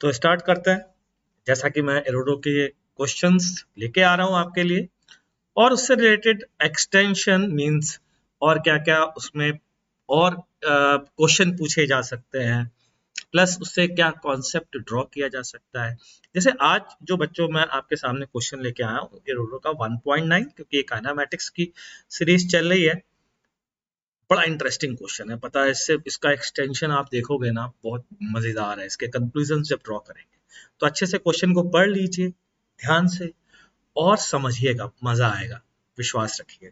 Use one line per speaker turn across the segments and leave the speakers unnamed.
तो स्टार्ट करते हैं। जैसा कि मैं एरोडो के क्वेश्चंस लेके आ रहा हूं आपके लिए, और उससे रिलेटेड एक्सटेंशन मींस और क्या क्या उसमें और क्वेश्चन पूछे जा सकते हैं, प्लस उससे क्या कॉन्सेप्ट ड्रॉ किया जा सकता है। जैसे आज जो बच्चों मैं आपके सामने क्वेश्चन लेके आया हूँ एरोडो का 1.9, क्योंकि ये काइनेमैटिक्स की सीरीज चल रही है। बड़ा इंटरेस्टिंग क्वेश्चन है, पता है, इससे इसका एक्सटेंशन आप देखोगे ना बहुत मजेदार है। इसके कंक्लूजन जब ड्रॉ करेंगे तो अच्छे से क्वेश्चन को पढ़ लीजिए ध्यान से और समझिएगा, मजा आएगा, विश्वास रखिए।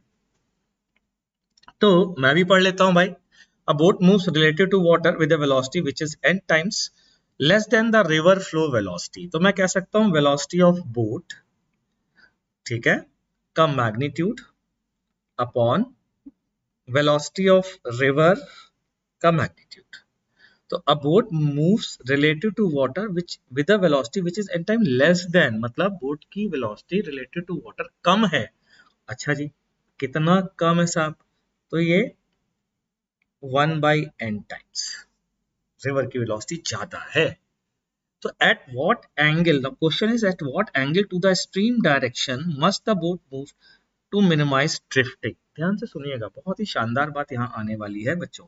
तो मैं भी पढ़ लेता हूं भाई। A boat moves relative to water with a velocity which is n times less than the river flow velocity। तो मैं कह सकता हूं velocity of boat, ठीक है, का magnitude upon velocity of river का मैग्नीट्यूड। तो a boat moves relative to water which with a velocity which is n time less than, मतलब बोट की velocity relative to water कम है। अच्छा जी, कितना कम है साहब? तो ये 1/n टाइम्स, रिवर की वेलोसिटी ज्यादा है। तो at what angle, the question is at what angle to the stream direction must the boat move to minimize drifting. ध्यान से सुनिएगा, बहुत ही शानदार बात यहाँ आने वाली है बच्चों।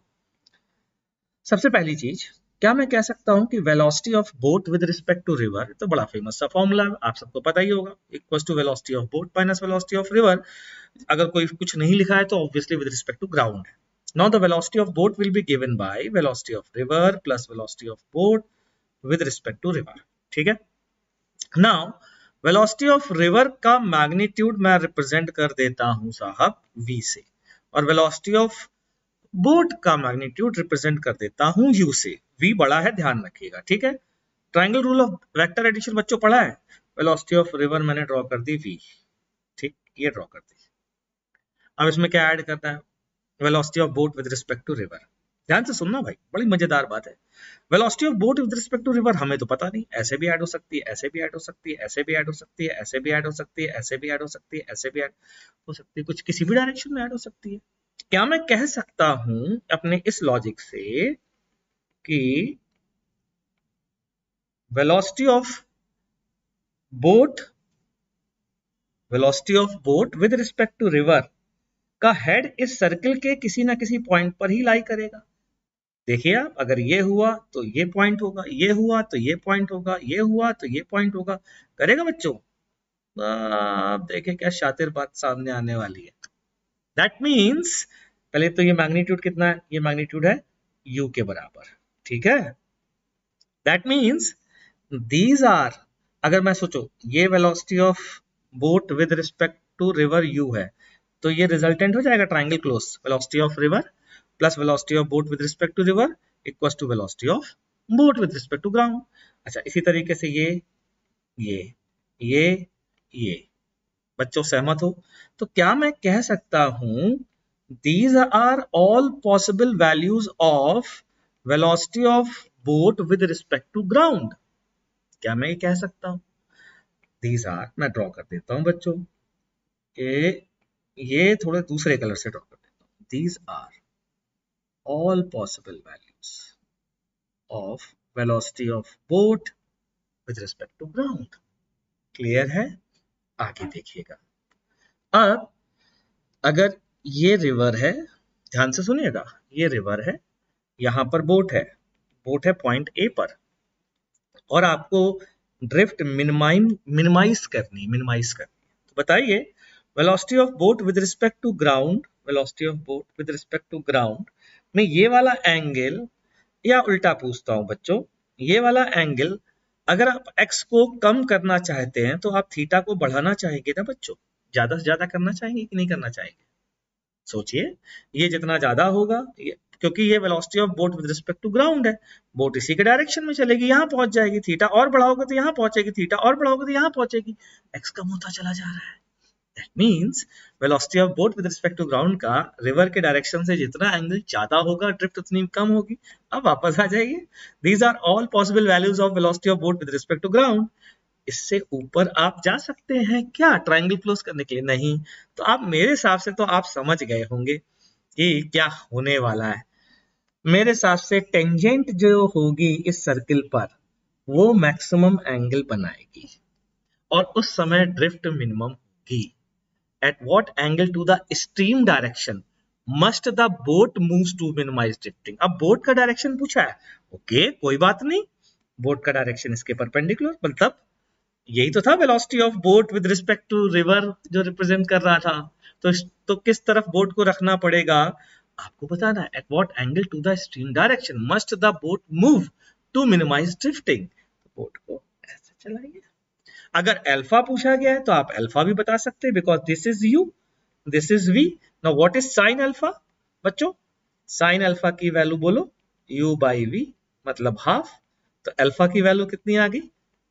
सबसे पहली चीज, क्या मैं कह सकता हूं कि velocity of boat with respect to river, तो बड़ा फेमस सा फॉर्मूला आप सबको पता ही होगा, equals to velocity of boat minus velocity of river. अगर कोई कुछ नहीं लिखा है तो obviously with respect to ground है। Now the velocity of boat will be given by velocity of river plus velocity of boat with respect to river, ठीक है। Now velocity of river का मैग्नीट्यूड मैं रिप्रेजेंट कर देता हूं साहब v से, और velocity of बोट का मैग्नीट्यूड रिप्रेजेंट कर देता हूं u से। v बड़ा है, ध्यान रखिएगा, ठीक है। Triangle rule of vector addition बच्चों पढ़ा है। वेलोसिटी ऑफ रिवर मैंने ड्रॉ कर दी v, ठीक, ये ड्रॉ कर दी। अब इसमें क्या ऐड करना है? Velocity of boat with respect to river. ध्यान से सुनना भाई, बड़ी मजेदार बात है। Velocity of boat with respect to river हमें तो पता नहीं, ऐसे भी ऐड हो सकती है, ऐसे भी ऐड हो सकती है, ऐसे भी ऐड हो सकती है, ऐसे भी ऐड हो सकती है, ऐसे भी ऐड हो सकती है, ऐसे भी ऐड हो सकती है, कुछ किसी भी डायरेक्शन में ऐड हो सकती है। क्या मैं कह सकता हूं अपने इस लॉजिक से कि velocity of boat with respect to river का हेड इस सर्किल के किसी ना किसी पॉइंट पर ही लाई करेगा। देखिए आप, अगर ये हुआ तो ये पॉइंट होगा, ये हुआ तो ये पॉइंट होगा, ये हुआ तो ये पॉइंट होगा, करेगा बच्चों? आप देखें क्या शातिर बात सामने आने वाली है। दैट मीन्स पहले तो ये मैग्नीट्यूड कितना है? ये मैग्नीट्यूड है u के बराबर, ठीक है। दैट मीन्स दीज आर, अगर मैं सोचो ये velocity of boat with respect to river u है, तो ये रिजल्टेंट हो जाएगा triangle close, velocity of river plus velocity of boat with respect to river equals to velocity of boat with respect to ground. अच्छा, इसी तरीके से ये ये ये बच्चों सहमत हो? तो क्या मैं कह सकता हूं these are all possible values of velocity of boat with respect to ground? क्या मैं ये कह सकता हूं? दीज आर, मैं ड्रॉ कर देता हूं बच्चों, ये थोड़े दूसरे कलर से ड्रॉ कर देता हूं। These are all possible values of velocity of boat with respect to ground। Clear है? आगे देखिएगा। अब अगर ये रिवर है, ध्यान से सुनिएगा, ये रिवर है, यहां पर बोट है पॉइंट ए पर, और आपको ड्रिफ्ट मिनिमाइज करनी तो बताइए velocity of boat with respect to ground, velocity of boat with respect to ground में ये वाला एंगल, या उल्टा पूछता हूं बच्चों, ये वाला एंगल अगर आप x को कम करना चाहते हैं तो आप थीटा को बढ़ाना चाहेंगे ना बच्चों? ज्यादा से ज्यादा करना चाहेंगे कि नहीं करना चाहेंगे? सोचिए, ये जितना ज्यादा होगा क्योंकि ये velocity of boat with respect to ground है, बोट इसी के डायरेक्शन में चलेगी, यहां पहुंच जाएगी, थीटा और बढ़ाओगे तो यहां पहुंचेगी, थीटा और बढ़ाओगे तो यहां पहुंचेगी, x कम होता चला जा रहा है। That means velocity of boat with respect to ground का रिवर के डायरेक्शन से जितना एंगल ज्यादा होगा ड्रिफ्ट उतनी कम होगी। अब वापस आ जाइए, these are all possible values of velocity of boat with respect to ground। इससे ऊपर आप जा सकते हैं क्या ट्रायंगल क्लोज करने के लिए? नहीं। तो आप मेरे हिसाब से तो आप समझ गए होंगे कि क्या होने वाला है। मेरे हिसाब से टेंजेंट जो होगी इस सर्किल पर वो मैक्सिमम एंगल बनाएगी और उस समय ड्रिफ्ट मिनिमम होगी। At what angle to the stream direction must the boat moves to minimize drifting. अब बोट का डायरेक्शन पूछा है, ओके कोई बात नहीं, बोट का डायरेक्शन इसके परपेंडिकुलर, मतलब यही तो था velocity of boat with respect to river जो रिप्रेजेंट कर रहा था। तो किस तरफ बोट को रखना पड़ेगा आपको बताना है। At what angle to the stream direction must the boat move to minimize drifting. Boat को ऐसे चलाइए। अगर अल्फा पूछा गया है तो आप अल्फा भी बता सकते हैं, because this is u, this is v. Now what is sine alpha बच्चों? साइन अल्फा की वैल्यू बोलो, u बाई वी मतलब हाफ। तो अल्फा की वैल्यू कितनी आ गई?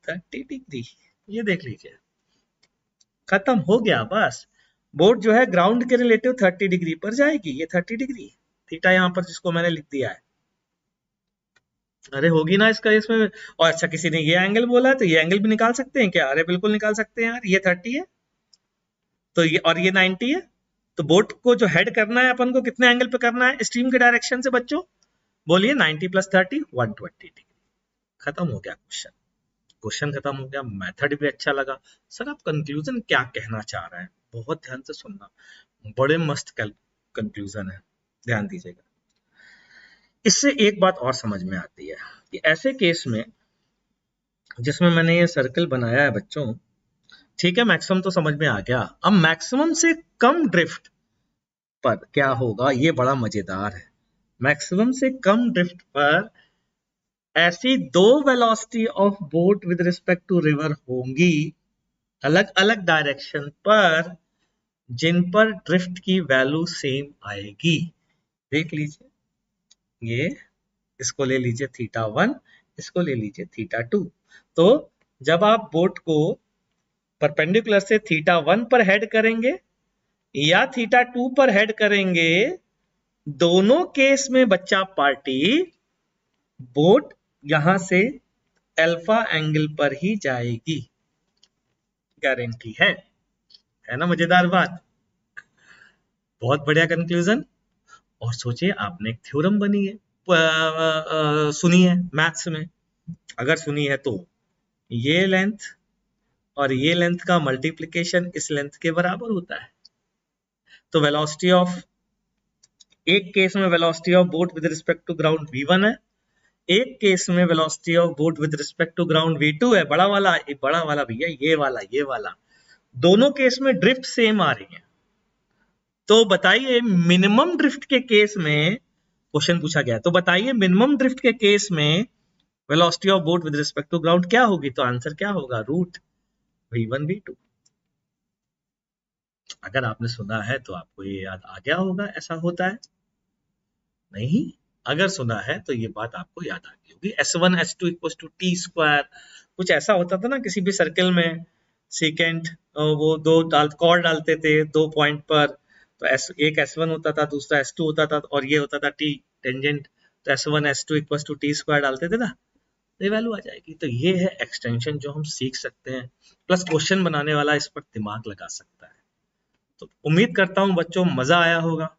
30 डिग्री। ये देख लीजिए, खत्म हो गया बस। बोट जो है ग्राउंड के रिलेटिव 30 डिग्री पर जाएगी। ये 30 डिग्री थीटा यहाँ पर जिसको मैंने लिख दिया है, अरे होगी ना इसका इसमें। और अच्छा किसी ने ये एंगल बोला है तो ये एंगल भी निकाल सकते हैं क्या? अरे बिल्कुल निकाल सकते हैं यार। ये 30 है तो ये, और ये 90 है, तो बोट को जो हेड करना है अपन को कितने एंगल पे करना है स्ट्रीम के डायरेक्शन से बच्चों? बोलिए 90 प्लस 30 120 डिग्री। खत्म हो गया क्वेश्चन, क्वेश्चन खत्म हो गया। मेथड भी अच्छा लगा। सर आप कंक्लूजन क्या कहना चाह रहे हैं? बहुत ध्यान से सुनना, बड़े मस्त कंक्लूजन है, ध्यान दीजिएगा। इससे एक बात और समझ में आती है कि ऐसे केस में जिसमें मैंने ये सर्कल बनाया है बच्चों, ठीक है मैक्सिमम तो समझ में आ गया। अब मैक्सिमम से कम ड्रिफ्ट पर क्या होगा, ये बड़ा मजेदार है। मैक्सिमम से कम ड्रिफ्ट पर ऐसी दो velocity of boat with respect to river होंगी अलग अलग डायरेक्शन पर, जिन पर ड्रिफ्ट की वैल्यू सेम आएगी। देख लीजिए, ये इसको ले लीजिए θ1, इसको ले लीजिए θ2। तो जब आप बोट को परपेंडिकुलर से θ1 पर हेड करेंगे या θ2 पर हेड करेंगे, दोनों केस में बच्चा पार्टी बोट यहां से अल्फा एंगल पर ही जाएगी, गारंटी है ना? मजेदार बात, बहुत बढ़िया कंक्लूजन। और सोचिए आपने एक थ्योरम बनी है, सुनी है मैथ्स में, अगर सुनी है तो ये लेंथ और ये लेंथ का मल्टीप्लिकेशन इस लेंथ के बराबर होता है। तो वेलोसिटी ऑफ, एक केस में velocity of boat with respect to ground v1 है, एक केस में velocity of boat with respect to ground v2 है। बड़ा वाला भैया, ये वाला दोनों केस में ड्रिफ्ट सेम आ रही है। तो बताइए मिनिमम ड्रिफ्ट के केस में, क्वेश्चन पूछा गया तो बताइए मिनिमम ड्रिफ्ट के केस में velocity of boat with respect to ground क्या होगी? तो आंसर क्या होगा? Root v1 v2। अगर आपने सुना है तो आपको ये याद आ गया होगा ऐसा होता है। नहीं अगर सुना है तो ये बात आपको याद आ गई होगी। S1 S2 equal to T square, कुछ ऐसा होता था ना किसी भी सर्कल में, सेकेंड वो दो कॉर्ड डालते थे दो पॉइंट पर, तो एक S1 होता था, दूसरा S2 होता था, और ये होता था टी टेंजेंट। तो S1 S2 equal to T square डालते थे ना, तो ये वैल्यू आ जाएगी। तो ये है एक्सटेंशन जो हम सीख सकते हैं, प्लस क्वेश्चन बनाने वाला इस पर दिमाग लगा सकता है। तो उम्मीद करता हूँ बच्चों मजा आया होगा,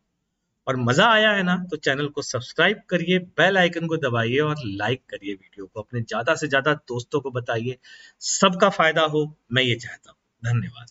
और मजा आया है ना तो चैनल को सब्सक्राइब करिए, बेल आइकन को दबाइए और लाइक करिए, वीडियो को अपने ज्यादा से ज्यादा दोस्तों को बताइए, सबका फायदा हो, मैं ये चाहता हूँ। धन्यवाद।